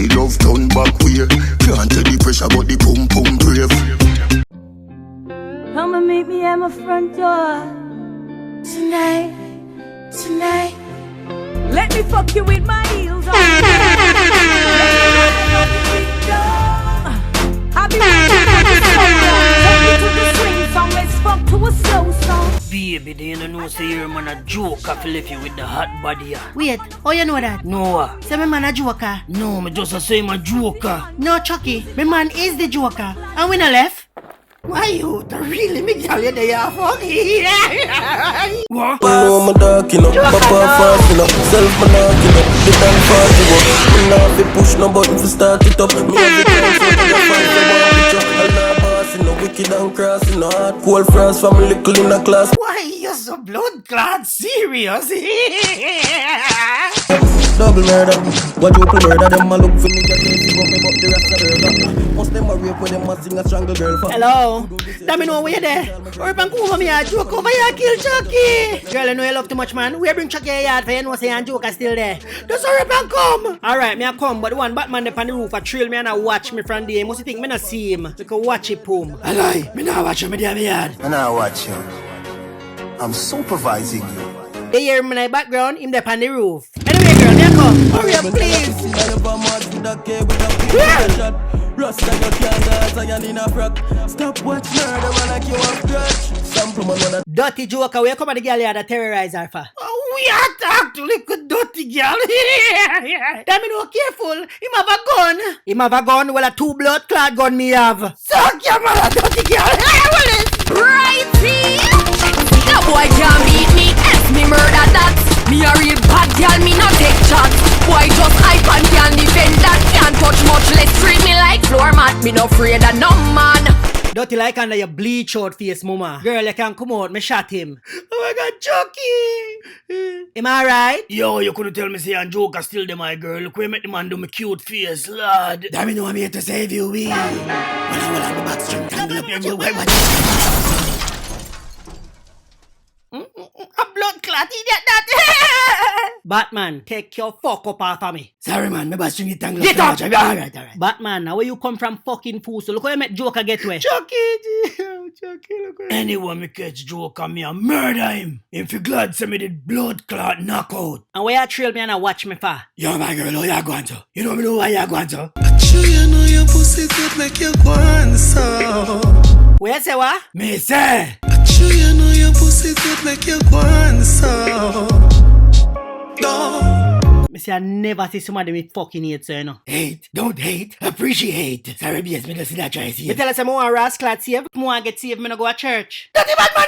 She love turn back way. Can't tell the pressure but the pum pum brave. Come and meet me at my front door tonight, tonight. Let me fuck you with my heels on. I'll be waiting for the solo. Take me to the swing song. Let's fuck to a slow song. Baby, do you know say your man a joke if you left you with the hot body? Wait, how you know that? No. Say my man a joker. No, me just say I'm a joker. No, Chucky, my man is the joker. And we not left. Why you? The really big girl you there funny. What? No, my dog, you know, papa fast, you know, self my dog, you know, the time fast, you know, me nah fi push no button to start it up, me have the time so I can find the one picture, all nah boss, you know, wicked and cross, you know, hard cold frost from little in a class. Why you so blood clot serious? Double murder, quadruple murder, them a look for me, get me to me, but the rest of murder. Most them a rape when them a sing a strangle girl for. Hello, Domino, where you there? Or bang over me a joke over here, kill Chucky. Girl, I know you love too much, man. We bring Chucky a yard for you know say and joke are still there. Just hurry up and come. Alright, me a come, but the one Batman up on the roof a trail me and a watch me from there. Must you think me not see him? We can watch it, boom. I lie, me not watch you, me there me yard. And I watch you. I'm supervising you. They hear me in the background, him there on the roof. Anyway, girl, here come. Hurry up, please. Rust like a can't dance, I am in a frock. Stop watch murder when I kill a grudge. Sample my mother. Dirty joker, where come on the girl here that terrorize her for? Oh, we attacked to look at dirty girl. Domino, careful. Him have a gun. Him have a gun, well a 2 blood clot gun me have. Suck your mother, dirty girl. Righty! No boy can beat me, S me murder that. Me a real bad girl, me not take shots. Boy just hype and can defend that. Can't touch much, less treat me like floor mat. Me no afraid of no man. Dirty like under your bleach out face, mama. Girl, you can come out, me shot him. Oh my god, Chucky! Am I right? Yo, you couldn't tell me say and joker still there, my girl. Look where make the man do me cute face, lad. Domino, I'm here to save you, we. Well, I'm the backstring, tangle up your way. A blood clot, idiot that! Batman, take your fuck up off of me. Sorry, man, my backstring is tangled Get up. up! Alright. Batman, now where you come from fucking fool, so look how you make Joker get away. Chucky, look where. Anyway, me catch joker, me a murder him. If you glad say me did blood clot knockout. And where you trail me and I watch me for? Yo, my girl, how you going to? You know me know why you going to? Sure you know your pussy good make you go on so. Where you say what? Me say. Sure you know your pussy good make you go on so. No. Me say I never see somebody with fucking hate, so you know. Hate, don't hate, appreciate. Sorry, BS, me don't see that try see. Me tell us I'm more rascal save, more get saved, me no go to church. Dirty Batman,